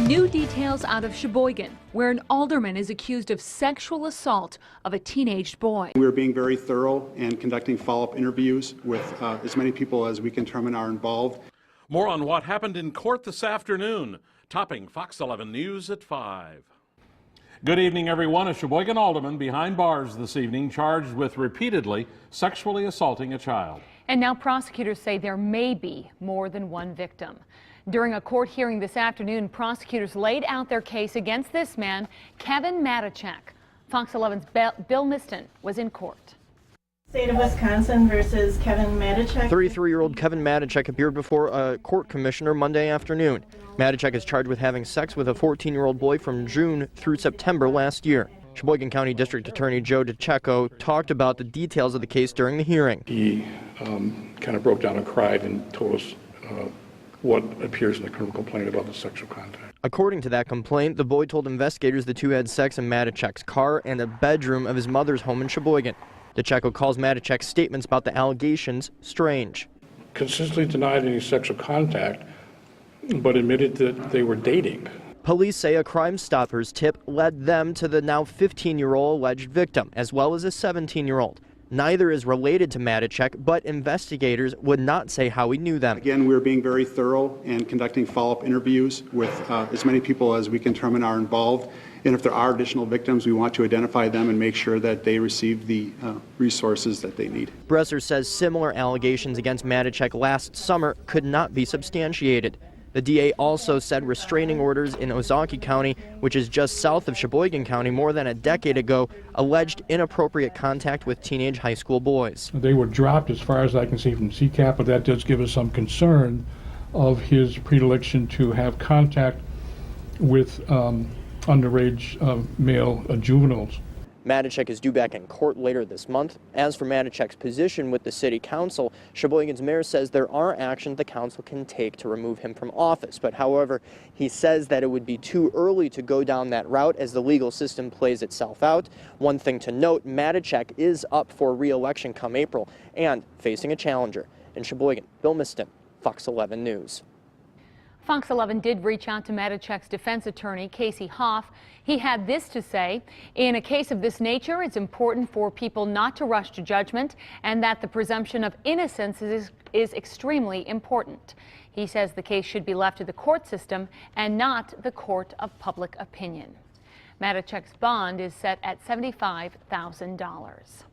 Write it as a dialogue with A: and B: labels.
A: New details out of Sheboygan, where an alderman is accused of sexual assault of a teenage boy.
B: We're being very thorough and conducting follow-up interviews with as many people as we can determine are involved.
C: More on what happened in court this afternoon, topping Fox 11 News at 5. Good evening, everyone. A Sheboygan alderman behind bars this evening charged with repeatedly sexually assaulting a child. And now prosecutors say there may be more than one victim. During a court hearing this afternoon, prosecutors laid out their case against this man, Kevin Matichek. Fox 11's Bill Miston was in court.
D: State of Wisconsin versus Kevin Matichek.
E: 33-year-old Kevin Matichek appeared before a court commissioner Monday afternoon. Matichek is charged with having sex with a 14-year-old boy from June through September last year. Sheboygan County District Attorney Joe DeCecco talked about the details of the case during the hearing.
F: He kind of broke down and cried and told us what appears in the criminal complaint about the sexual contact.
E: According to that complaint, the boy told investigators the two had sex in Matichek's car and a bedroom of his mother's home in Sheboygan. DeCecco calls Matichek's statements about the allegations strange.
F: Consistently denied any sexual contact, but admitted that they were dating.
E: Police say a Crime Stoppers tip led them to the now 15-year-old alleged victim, as well as a 17-year-old. Neither is related to Matichek, but investigators would not say how he knew them.
B: Again, we're being very thorough and conducting follow-up interviews with as many people as we can determine are involved. And if there are additional victims, we want to identify them and make sure that they receive the resources that they need.
E: Bresser says similar allegations against Matichek last summer could not be substantiated. The DA also said restraining orders in Ozaukee County, which is just south of Sheboygan County, more than a decade ago, alleged inappropriate contact with teenage high school boys.
G: They were dropped as far as I can see from CCAP, but that does give us some concern of his predilection to have contact with underage male juveniles.
E: Matichek is due back in court later this month. As for Matichek's position with the city council, Sheboygan's mayor says there are actions the council can take to remove him from office. But however, he says that it would be too early to go down that route as the legal system plays itself out. One thing to note, Matichek is up for re-election come April and facing a challenger. In Sheboygan, Bill Miston, Fox 11 News.
A: Fox 11 did reach out to Matichek's defense attorney, Casey Hoff. He had this to say: in a case of this nature, it's important for people not to rush to judgment and that the presumption of innocence is extremely important. He says the case should be left to the court system and not the court of public opinion. Matichek's bond is set at $75,000.